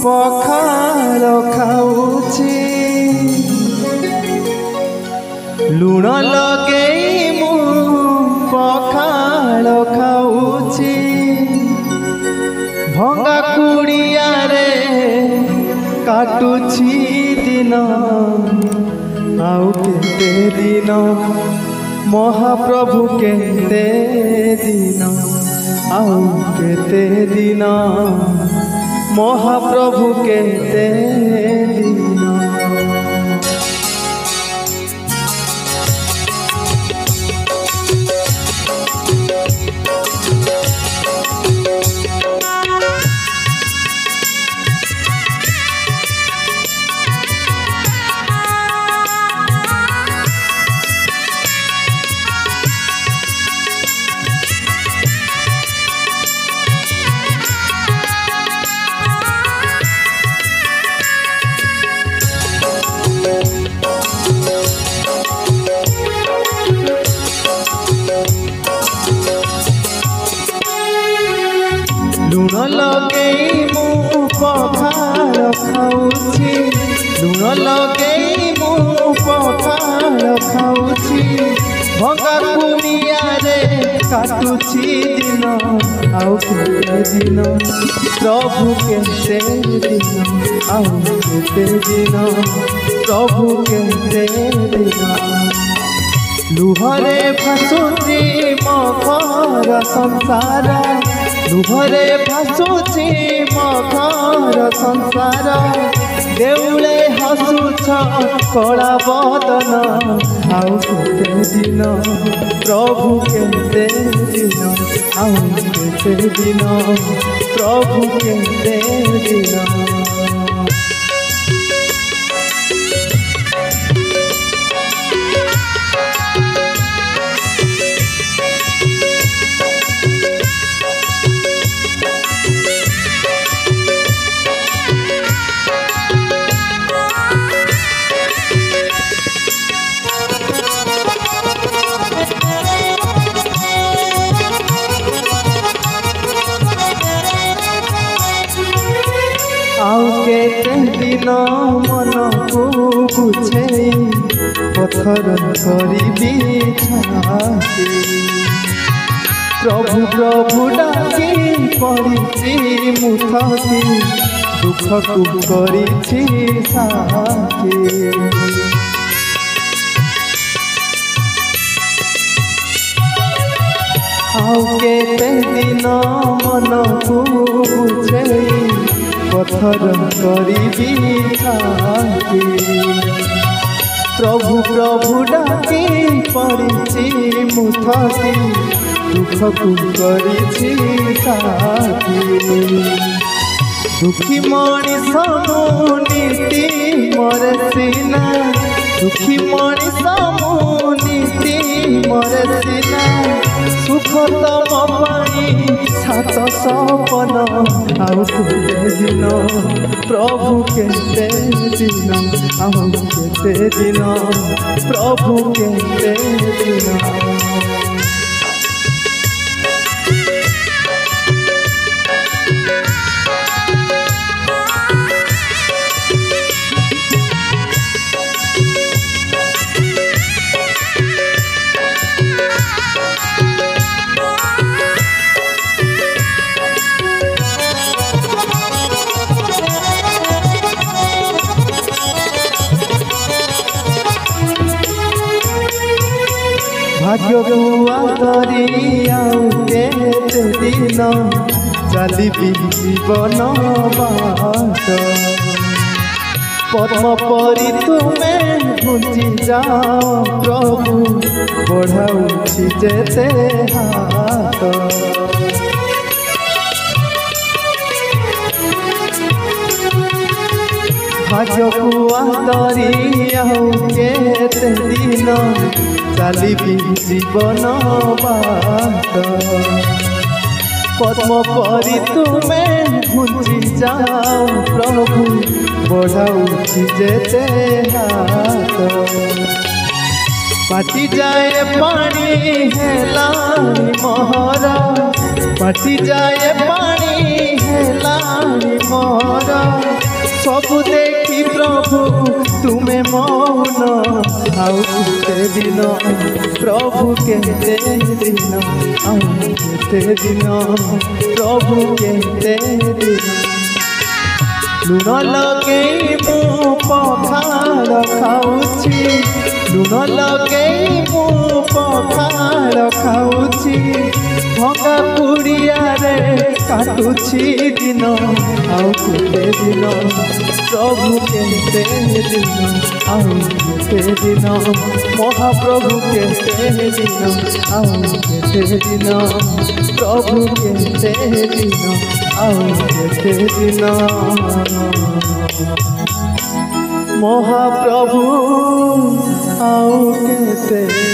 पखाल खाऊची लुण लगे मु पखाल खाऊची भंगा कुड़िया रे काटुची दिन आउ केते दिन महाप्रभु केते दिन आउ केते दिन महाप्रभु केते दिन लुण लगे मु पखाल खाऊची लुण लगे मु पखाल खाऊची भंगा कुड़िया रे काटुची दिन आउ केते दिन प्रभु केते दिन आउ केते दिन प्रभु केते दिन लुहरे भासुची मकर संसार लुहरे भासुची मकर संसार देउले हसुछ कला बदन आउ केते दिन प्रभु केते दिन आउ केते दिन प्रभु केते दिन आउ केते दिन मन को बुझे पत्थर करी छाती प्रभु प्रभु डाकी पड़ी मुथती दुख को करी साथी आउ केते दिन मन को बुझे पत्थर करी छाती प्रभु प्रभु डाकी पड़ी मुथती दुख को करी साथी दुखी मनीष नीति मरे सीना दुखी मनीष नीति मरे सीना सुख तम पाई सात सपन आउ केते दिन प्रभु केते दिन आउ केते दिन प्रभु केते दिन भाग्य बुआ करी आउ केते दिन चलिबी जीवन बाट पद्म परी तुमे घुंची जाओ प्रभु बढ़ाऊची जेते हाथ भाग्य बुआ करी आउ केते दिन चलिबी जीवन बाट पद्म परी तुमे घुंची जाओ प्रभु बढ़ाऊची जेते हाथ पाटी जाए पानी हेलानी मोहरा पाटी जाए पानी हेलानी मोहरा सबु देखी प्रभु तुम्हें मौन आउ केते दिन प्रभु केते दिन आउ केते दिन प्रभु केते दिन लुण लगे मु पखाल खाऊची लुण लगे मु पखाल खाऊची भंगा पुड़िया रे काटुची दिन आउ केते दिन प्रभु केते दिन आउ केते दिन महाप्रभु केते दिन आउ केते दिन प्रभु केते दिन आउ केते दिन महाप्रभु आउ केते